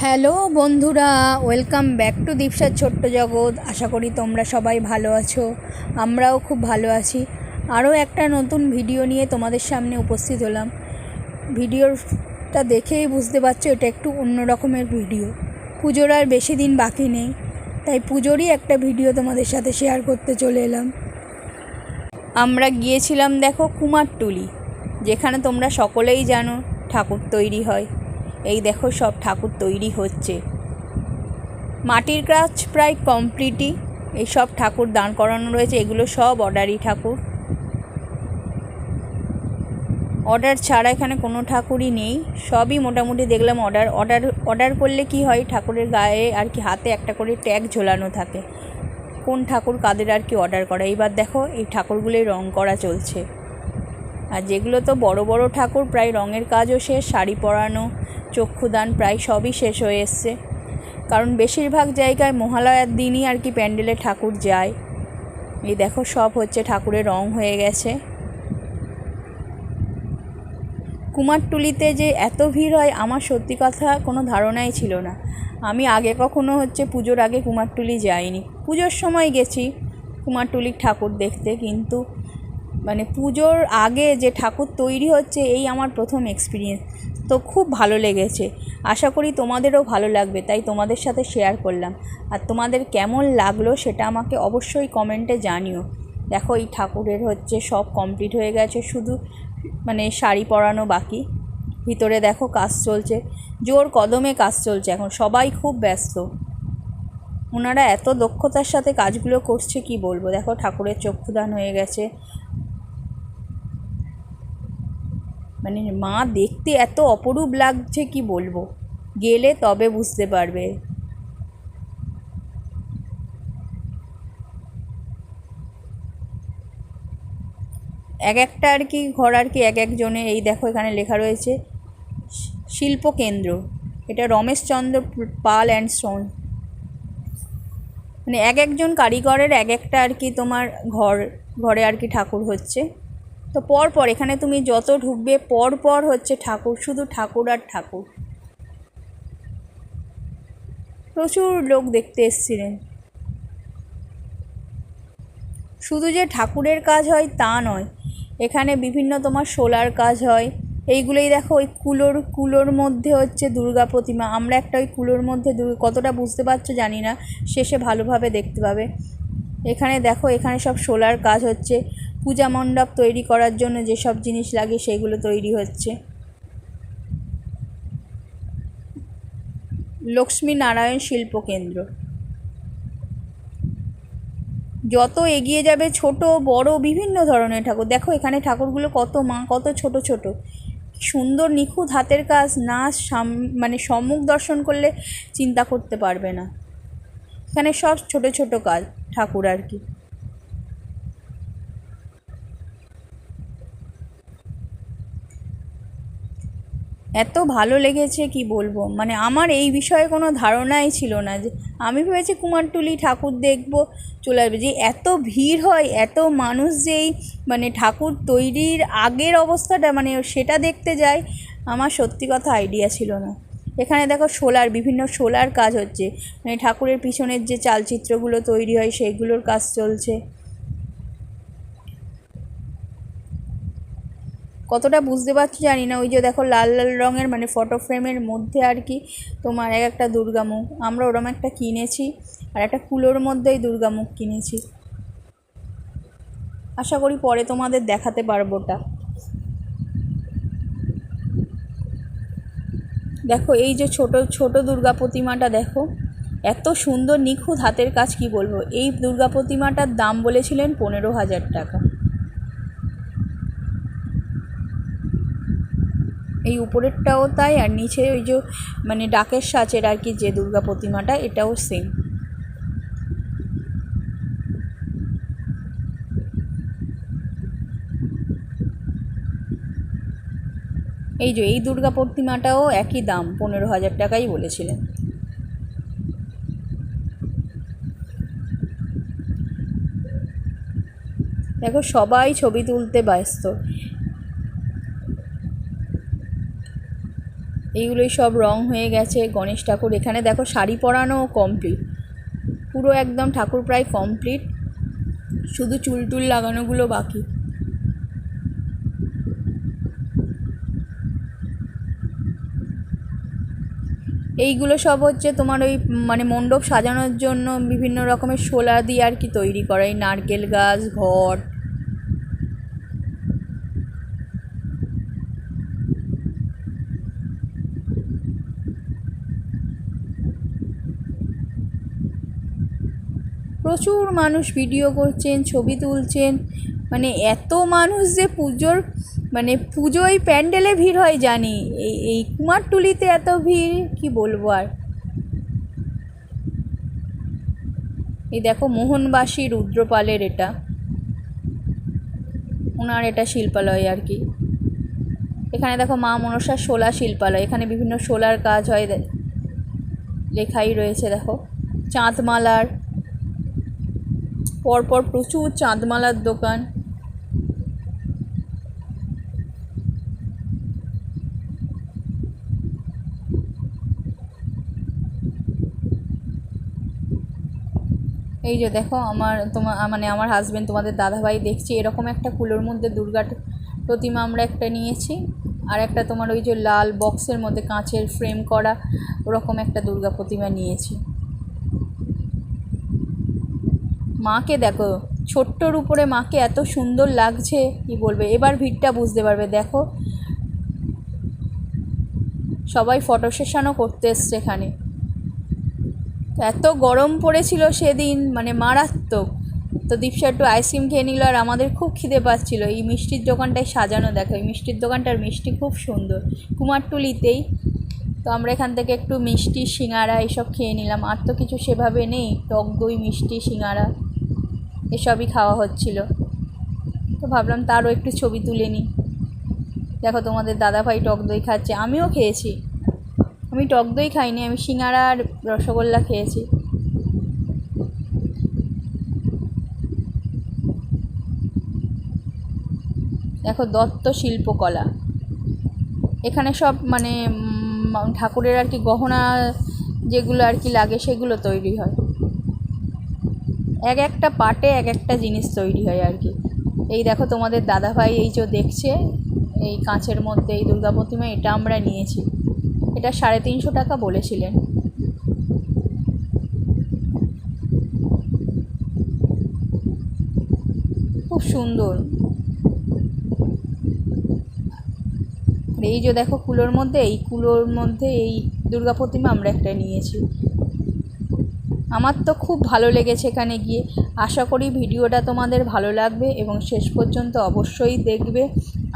Hello বন্ধুরা, welcome back to দীপসার ছোট্ট জগৎ। আশা করি তোমরা সবাই ভালো আছো, আমরাও খুব ভালো আছি। আরও একটা নতুন ভিডিও নিয়ে তোমাদের সামনে উপস্থিত হলাম। ভিডিওটা দেখেই বুঝতে পারছো এটা একটু অন্য রকমের ভিডিও। পুজোর আর বেশি দিন বাকি নেই, তাই পুজোরই একটা ভিডিও তোমাদের সাথে শেয়ার করতে চলে এলাম। আমরা গিয়েছিলাম দেখো কুমারটুলি, যেখানে তোমরা সকলেই জানো ঠাকুর তৈরি হয়। এই দেখো সব ঠাকুর তৈরি হচ্ছে, মাটির কাজ প্রায় কমপ্লিটই। এই সব ঠাকুর দাঁড় করানো রয়েছে, এগুলো সব অর্ডারি ঠাকুর, অর্ডার ছাড়া এখানে কোনো ঠাকুরই নেই। সবই মোটামুটি দেখলাম অর্ডার করলে কি হয়, ঠাকুরের গায়ে আর কি হাতে একটা করে ট্যাগ ঝোলানো থাকে, কোন ঠাকুর কাদের আর কি অর্ডার করা। এইবার দেখো এই ঠাকুরগুলোই রং করা চলছে। আর যেগুলো তো বড় বড় ঠাকুর, প্রায় রঙের কাজও শেষ, শাড়ি পরানো, চক্ষুদান প্রায় সবই শেষ হয়ে এসছে। কারণ বেশিরভাগ জায়গায় মহালয়ার দিনই আর কি প্যান্ডেলে ঠাকুর যায়। এই দেখো সব হচ্ছে, ঠাকুরের রং হয়ে গেছে। কুমারটুলিতে যে এত ভিড় হয় আমার সত্যি কথা কোনো ধারণাই ছিল না। আমি আগে কখনো পুজোর আগে কুমারটুলি যাইনি। পুজোর সময় গেছি কুমারটুলির ঠাকুর দেখতে, কিন্তু পুজোর আগে যে ঠাকুর তৈরি হচ্ছে এই আমার প্রথম এক্সপিরিয়েন্স। তো খুব ভালো লেগেছে, আশা করি তোমাদেরও ভালো লাগবে, তাই তোমাদের সাথে শেয়ার করলাম। আর তোমাদের কেমন লাগলো সেটা আমাকে অবশ্যই কমেন্টে জানিও। দেখো এই ঠাকুরের সব কমপ্লিট হয়ে গেছে, শুধু শাড়ি পরানো বাকি। ভিতরে দেখো কাজ চলছে, জোর কদমে কাজ চলছে, এখন সবাই খুব ব্যস্ত। ওনারা এত দক্ষতার সাথে কাজগুলো করছে কি বলবো। দেখো ঠাকুরের চক্ষুদান হয়ে গেছে। মা দেখতে এত অপরূপ লাগছে কি বলবো, গেলে তবে বুঝতে পারবে। এক একটা আর কি ঘর আর কি এক একজনের। এই দেখো এখানে লেখা রয়েছে শিল্পকেন্দ্র, এটা রমেশচন্দ্র পাল অ্যান্ড সন। এক একজন কারিগরের এক একটা আর কি তোমার ঘরে আর কি ঠাকুর হচ্ছে। তো পরপর এখানে তুমি যত ঢুকবে পরপর ঠাকুর, শুধু ঠাকুর আর ঠাকুর। প্রচুর লোক দেখতে এসেছিলেন। শুধু যে ঠাকুরের কাজ হয় তা নয়, এখানে বিভিন্ন তোমার শোলার কাজ হয়। এইগুলোই দেখো, ওই কুলোর মধ্যে দুর্গা প্রতিমা। আমরা একটা ওই কুলোর মধ্যে কতটা বুঝতে পারছো জানি না, শেষে ভালোভাবে দেখতে পাবে। এখানে দেখো, এখানে সব শোলার কাজ হচ্ছে। পূজা মণ্ডপ তৈরি করার জন্য যেসব জিনিস লাগে সেগুলো তৈরি হচ্ছে। লক্ষ্মী নারায়ণ শিল্পকেন্দ্র। যত এগিয়ে যাবে ছোট বড় বিভিন্ন ধরনের ঠাকুর। দেখো এখানে ঠাকুরগুলো কত ছোট ছোট, সুন্দর নিখুঁত হাতের কাজ, না সম্মুখ দর্শন করলে চিন্তা করতে পারবে না। এখানে সব ছোট ছোট কাজ ঠাকুর আর কি। এত ভালো লেগেছে কি বলবো, আমার এই বিষয়ে কোনো ধারণাই ছিল না। যে আমি ভেবেছি কুমারটুলি ঠাকুর দেখবো চলে আসবে, যে এত ভিড় হয়, এত মানুষ যেই ঠাকুর তৈরির আগের অবস্থাটা সেটা দেখতে যায়, আমার সত্যি কথা আইডিয়া ছিল না। এখানে দেখো বিভিন্ন শোলার কাজ হচ্ছে, ঠাকুরের পিছনের যে চালচিত্রগুলো তৈরি হয় সেগুলোর কাজ চলছে। কতটা বুঝতে পারছি জানি না, ওই যে দেখো লাল লাল রঙের ফটো ফ্রেমের মধ্যে আর কি তোমার এক একটা দুর্গা মুখ। আমরা ওরম একটা কিনেছি, আর একটা কুলোর মধ্যেই দুর্গা মুখ কিনেছি। আশা করি পরে তোমাদের দেখাতে পারবো ওটা। দেখো এই যে ছোট ছোট দুর্গা প্রতিমাটা দেখো, এত সুন্দর নিখুঁত হাতের কাজ কি বলবো। এই দুর্গা প্রতিমাটার দাম বলেছিলেন 15,000 টাকা। এই উপরেরটাও তাই, আর নিচে ওই যে ডাকের সাঁচের আর কি যে দুর্গা প্রতিমাটা, এটাও সেম। এই দুর্গা প্রতিমাটাও একই দাম, 15,000 টাকাই বলেছিলেন। দেখো সবাই ছবি তুলতে ব্যস্ত। এইগুলোই সব রং হয়ে গেছে। গণেশ ঠাকুর এখানে দেখো শাড়ি পরানো কমপ্লিট, পুরো একদম ঠাকুর প্রায় কমপ্লিট, শুধু চুল টুল লাগানোগুলো বাকি। এইগুলো সব হচ্ছে তোমার ওই মানে মণ্ডপ সাজানোর জন্য বিভিন্ন রকমের শোলা দিয়ে আর কি তৈরি করা, এই নারকেল গাছ, ঘট। প্রচুর মানুষ ভিডিও করছেন, ছবি তুলছেন, মানে এত মানুষ যে পুজোর মানে পুজোয় প্যান্ডেলে ভিড় হয় জানি, এই কুমারটুলিতে এত ভিড় কি বলবো আর। এই দেখো মোহনবাসী রুদ্রপালের এটা, ওনার এটা শিল্পালয় আর কি। এখানে দেখো মা মনসার শোলা শিল্পালয়, এখানে বিভিন্ন শোলার কাজ হয়, লেখাই রয়েছে দেখো। চাঁদমালার পরপর প্রচুর চাঁদমালার দোকান। এই যে দেখো মানে আমার হাজব্যান্ড তোমাদের দাদাভাই দেখছি এরকম একটা কুলোর মধ্যে দুর্গা প্রতিমা আমরা একটা নিয়েছি, আর একটা তোমার ওই যে লাল বক্সের মধ্যে কাঁচের ফ্রেম করা ওরকম একটা দুর্গা প্রতিমা নিয়েছি। মাকে দেখো ছোট্টর উপরে মাকে এত সুন্দর লাগছে কি বলবে, এবার ভিড়টা বুঝতে পারবে। দেখো সবাই ফটো সেশনও করতে এসছে এখানে। এত গরম পড়েছিল সেদিন মানে মারাত্মক। তো দীপশা একটু আইসক্রিম খেয়ে নিল, আর আমাদের খুব খিদে পাচ্ছিলো। এই মিষ্টির দোকানটায় সাজানো দেখো, এই মিষ্টির দোকানটার মিষ্টি খুব সুন্দর, কুমারটুলিতেই। তো আমরা এখান থেকে একটু মিষ্টি সিঙাড়া এসব খেয়ে নিলাম, আর তো কিছু সেভাবে নেই, টক দই মিষ্টি সিঙাড়া এসবই খাওয়া হচ্ছিল। তো ভাবলাম তারও একটু ছবি তুলে নিই। দেখো তোমাদের দাদাভাই টক দই খাচ্ছে, আমিও খেয়েছি। আমি টক দই খাইনি, আমি সিঙাড়া আর রসগোল্লা খেয়েছি। দেখো দত্ত শিল্পকলা, এখানে সব মানে ঠাকুরের আর কি গহনা যেগুলো আর কি লাগে সেগুলো তৈরি হয়, এক একটা পার্টে এক একটা জিনিস তৈরি হয় আর কি। এই দেখো তোমাদের দাদাভাই এই যে দেখছে এই কাঁচের মধ্যে এই দুর্গা প্রতিমা, এটা আমরা নিয়েছি, এটা 350 টাকা বলেছিলেন। খুব সুন্দর। এই যে দেখো কুলোর মধ্যে এই দুর্গা প্রতিমা আমরা একটা নিয়েছি। আমার তো খুব ভালো লেগেছে এখানে গিয়ে। আশা করি ভিডিওটা তোমাদের ভালো লাগবে এবং শেষ পর্যন্ত অবশ্যই দেখবে,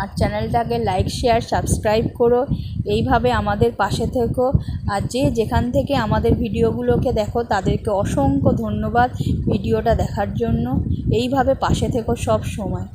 আর চ্যানেলটাকে লাইক শেয়ার সাবস্ক্রাইব করো। এইভাবে আমাদের পাশে থেকো, আর যেখান থেকে আমাদের ভিডিওগুলোকে দেখো তাদেরকে অসংখ্য ধন্যবাদ ভিডিওটা দেখার জন্য। এইভাবে পাশে থেকো সব সময়।